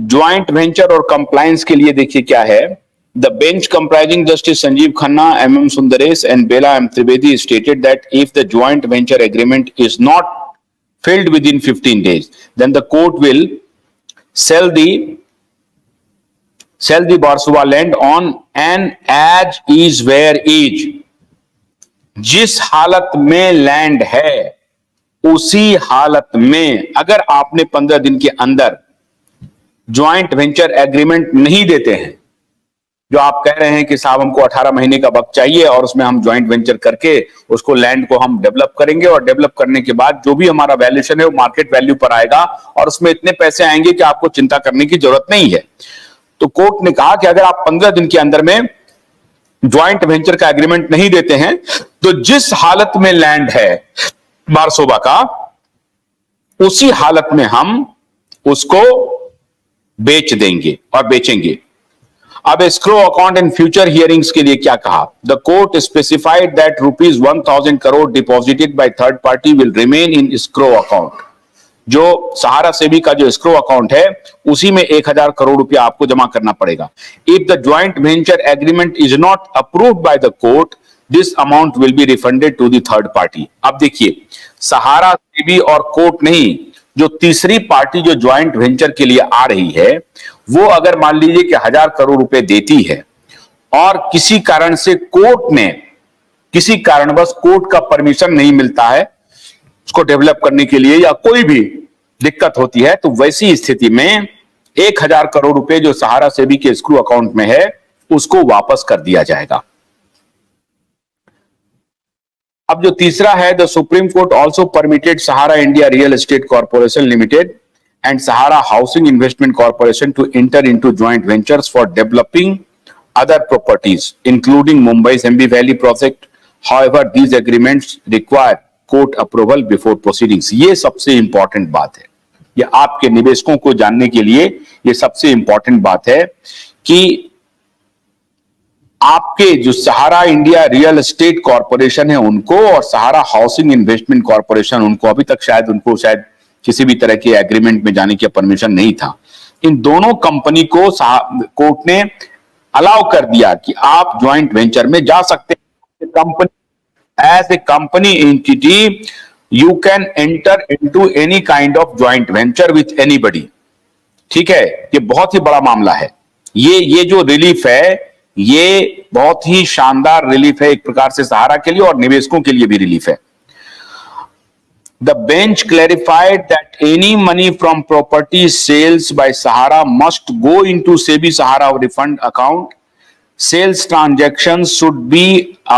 Joint venture और compliance के लिए देखिए क्या है। The bench comprising justice Sanjiv Khanna, M Sundaresh and Bela M Trivedi stated that if the joint venture agreement is not filled within 15 days, then the court will sell the Barsua land on an as is where is। जिस हालत में land है उसी हालत में, अगर आपने 15 दिन के अंदर ज्वाइंट वेंचर एग्रीमेंट नहीं देते हैं, जो आप कह रहे हैं कि साहब हमको 18 महीने का वक्त चाहिए और उसमें हम ज्वाइंट वेंचर करके उसको लैंड को हम डेवलप करेंगे और डेवलप करने के बाद जो भी हमारा वैल्यूएशन है वो मार्केट वैल्यू पर आएगा और उसमें इतने पैसे आएंगे कि आपको चिंता करने की जरूरत नहीं है। तो कोर्ट ने कहा कि अगर आप 15 दिन के अंदर में ज्वाइंट वेंचर का एग्रीमेंट नहीं देते हैं तो जिस हालत में लैंड है बारसोबा का, उसी हालत में हम उसको बेच देंगे और बेचेंगे। अब escrow account and future hearings के लिए क्या कहा? The court specified that ₹1000 crore deposited by third party will remain in escrow account. जो सहारा सेबी का जो एस्क्रो अकाउंट है उसी में 1000 करोड़ रुपया आपको जमा करना पड़ेगा। If the joint venture agreement is not approved by the court, this amount will be refunded to the third party. अब देखिए, सहारा सेबी और कोर्ट नहीं, जो तीसरी पार्टी जो ज्वाइंट वेंचर के लिए आ रही है वो अगर मान लीजिए कि 1000 करोड़ रुपए देती है और किसी कारण से कोर्ट ने, किसी कारणवश कोर्ट का परमिशन नहीं मिलता है उसको डेवलप करने के लिए या कोई भी दिक्कत होती है, तो वैसी स्थिति में 1000 करोड़ रुपए जो सहारा सेबी के एस्क्रो अकाउंट में है उसको वापस कर दिया जाएगा। अब जो तीसरा है, the supreme court also permitted Sahara India real estate corporation limited and Sahara Housing Investment Corporation to enter into joint ventures for developing other properties, including Mumbai's MB Valley project. However, these agreements require court approval before proceedings. ये सबसे important बात है, ये आपके निवेशकों को जानने के लिए ये सबसे इंपॉर्टेंट बात है कि आपके जो सहारा इंडिया रियल एस्टेट कॉर्पोरेशन है उनको और सहारा हाउसिंग इन्वेस्टमेंट कॉर्पोरेशन उनको अभी तक शायद किसी भी तरह के एग्रीमेंट में जाने की परमिशन नहीं था। इन दोनों कंपनी को कोर्ट ने अलाउ कर दिया कि आप ज्वाइंट वेंचर में जा सकते हैं। Company as a company entity you can enter into any kind of joint venture with anybody. ठीक है, ये बहुत ही बड़ा मामला है। ये जो रिलीफ है ये बहुत ही शानदार रिलीफ है एक प्रकार से सहारा के लिए और निवेशकों के लिए भी रिलीफ है। The bench clarified that any money from property sales by Sahara must go into SEBI Sahara refund account. Sales transactions should be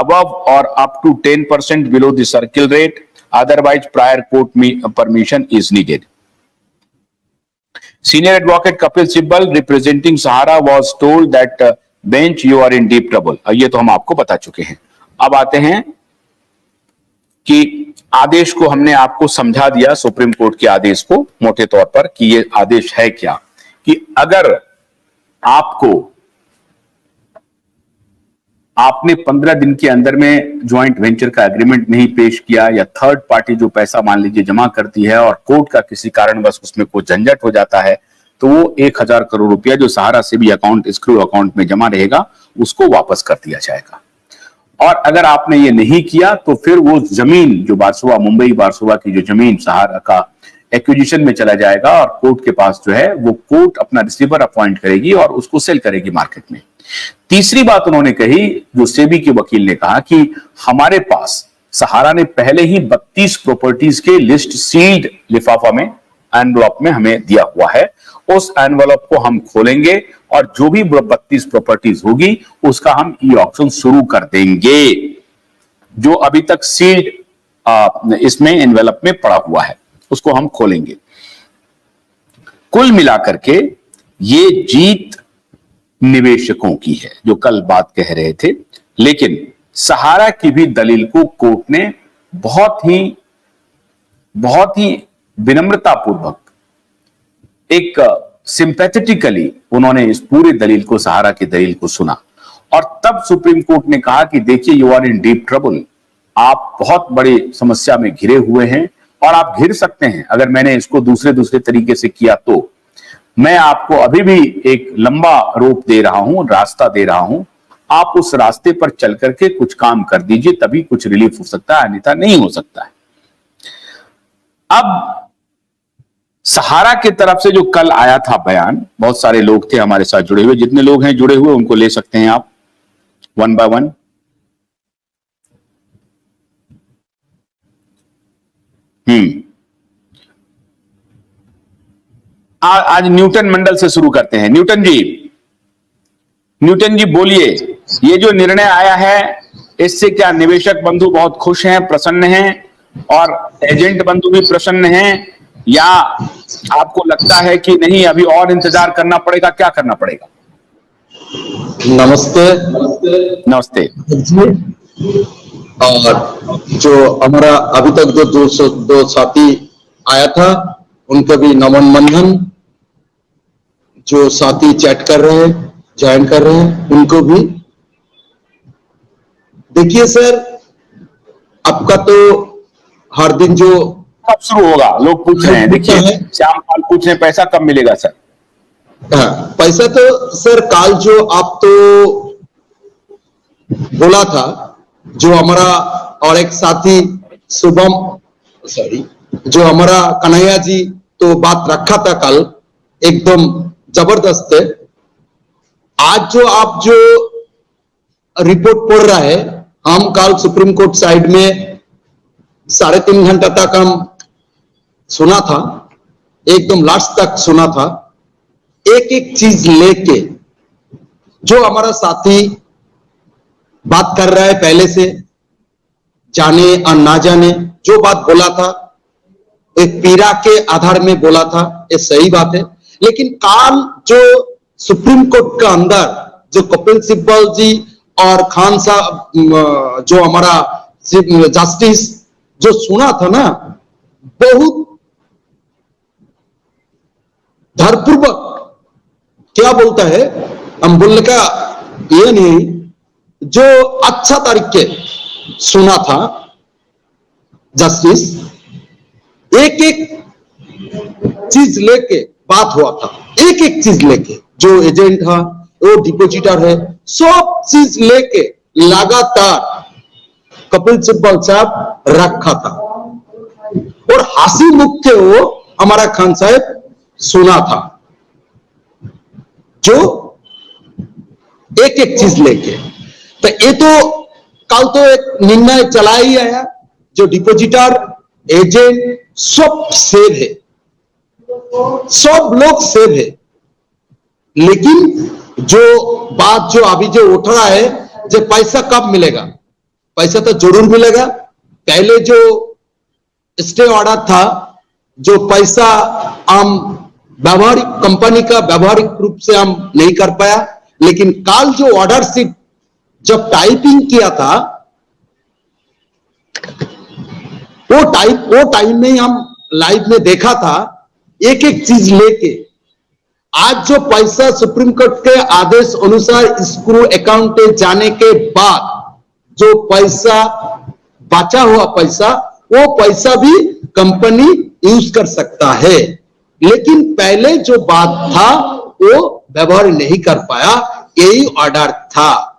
above or up to 10% below the circle rate. Otherwise, prior court permission is needed. Senior advocate Kapil Sibbal representing Sahara was told that bench you are in deep trouble. ये तो हम आपको बता चुके हैं। अब आते हैं कि आदेश को हमने आपको समझा दिया, सुप्रीम कोर्ट के आदेश को मोटे तौर पर कि ये आदेश है क्या, कि अगर आपने 15 दिन के अंदर में ज्वाइंट वेंचर का एग्रीमेंट नहीं पेश किया या थर्ड पार्टी जो पैसा मान लीजिए जमा करती है और कोर्ट का किसी कारणवश उसमें कोई झंझट हो जाता है, तो वो 1000 करोड़ रुपया जो सहारा सेबी अकाउंट एस्क्रो अकाउंट में जमा रहेगा उसको वापस कर दिया जाएगा। और अगर आपने ये नहीं किया तो फिर वो जमीन जो बारसोवा, मुंबई बारसोवा की जो जमीन सहारा का एक्विजिशन में चला जाएगा और कोर्ट के पास जो है वो कोर्ट अपना रिसीवर अपॉइंट करेगी और उसको सेल करेगी मार्केट में। तीसरी बात उन्होंने कही, जो सेबी के वकील ने कहा कि हमारे पास सहारा ने पहले ही 32 प्रॉपर्टीज के लिस्ट सील्ड लिफाफा में, एनवलप में हमें दिया हुआ है। उस एनवलप को हम खोलेंगे और जो भी 32 प्रॉपर्टीज होगी उसका हम ई ऑक्शन शुरू कर देंगे, जो अभी तक सील्ड इसमें एनवलप में पड़ा हुआ है उसको हम खोलेंगे। कुल मिलाकर के ये जीत निवेशकों की है जो कल बात कह रहे थे, लेकिन सहारा की भी दलील को कोर्ट ने बहुत ही विनम्रतापूर्वक, एक सिंपैथेटिकली उन्होंने इस पूरी दलील को, सहारा की दलील को सुना और तब सुप्रीम कोर्ट ने कहा कि देखिए you are in deep trouble, आप बहुत बड़ी समस्या में घिरे हुए हैं और आप घिर सकते हैं अगर मैंने इसको दूसरे तरीके से किया तो। मैं आपको अभी भी एक लंबा रोप दे रहा हूं, रास्ता दे रहा हूं, आप उस रास्ते पर चल करके कुछ काम कर दीजिए, तभी कुछ रिलीफ हो सकता है, अन्यथा नहीं हो सकता है। अब सहारा की तरफ से जो कल आया था बयान, बहुत सारे लोग थे हमारे साथ जुड़े हुए, जितने लोग हैं जुड़े हुए उनको ले सकते हैं आप वन बाय वन। आज न्यूटन मंडल से शुरू करते हैं। न्यूटन जी बोलिए, ये जो निर्णय आया है इससे क्या निवेशक बंधु बहुत खुश हैं, प्रसन्न हैं, और एजेंट बंधु भी प्रसन्न हैं, या आपको लगता है कि नहीं अभी और इंतजार करना पड़ेगा? क्या करना पड़ेगा? नमस्ते। नमस्ते। और जो हमारा अभी तक जो दो साथी आया था उनका भी नमन बंधन, जो साथी चैट कर रहे हैं, ज्वाइन कर रहे हैं, उनको भी। देखिए सर, आपका तो हर दिन जो कब शुरू होगा लोग पूछ रहे हैं। देखिए श्याम पाल पूछ रहे हैं पैसा कब मिलेगा सर? हाँ, पैसा तो सर काल जो आप तो बोला था, जो हमारा और एक साथी शुभम, सॉरी, जो हमारा कन्हैया जी तो बात रखा था कल, एकदम जबरदस्त है। आज जो आप जो रिपोर्ट पढ़ रहा है, हम कल सुप्रीम कोर्ट साइड में 3.5 घंटा तक हम सुना था, एकदम लास्ट तक सुना था, एक एक चीज लेके जो हमारा साथी बात कर रहा है पहले से, जाने और ना जाने जो बात बोला था, एक पीड़ा के आधार में बोला था, ये सही बात है। लेकिन काल जो सुप्रीम कोर्ट का अंदर जो कपिल सिब्बल जी और खान साहब जो हमारा जस्टिस जो सुना था ना, बहुत धरपूर्वक क्या बोलता है, हम बोलने का ये नहीं, जो अच्छा तरीके सुना था जस्टिस, एक एक चीज लेके बात हुआ था, एक एक चीज लेके, जो एजेंट था, वो डिपोजिटर है, सब चीज लेके लगातार कपिल सिब्बल साहब रखा था, और हंसी मुख के वो हमारा खान साहब सुना था, जो एक एक चीज लेके। तो ये तो कल तो एक निर्णय चला ही आया, जो डिपोजिटर एजेंट सब सेव है, सब लोग सेव है। लेकिन जो बात जो अभी जो उठ रहा है, जो पैसा कब मिलेगा, पैसा तो जरूर मिलेगा। पहले जो स्टे ऑर्डर था, जो पैसा हम व्यावहारिक कंपनी का व्यावहारिक रूप से हम नहीं कर पाया, लेकिन कल जो ऑर्डर शीट जब टाइपिंग किया था, वो टाइम में हम लाइव में देखा था, एक एक चीज लेके। आज जो पैसा सुप्रीम कोर्ट के आदेश अनुसार स्क्रू अकाउंट में जाने के बाद जो पैसा बचा हुआ पैसा, वो पैसा भी कंपनी यूज कर सकता है। लेकिन पहले जो बात था वो व्यवहार नहीं कर पाया, यही ऑर्डर था।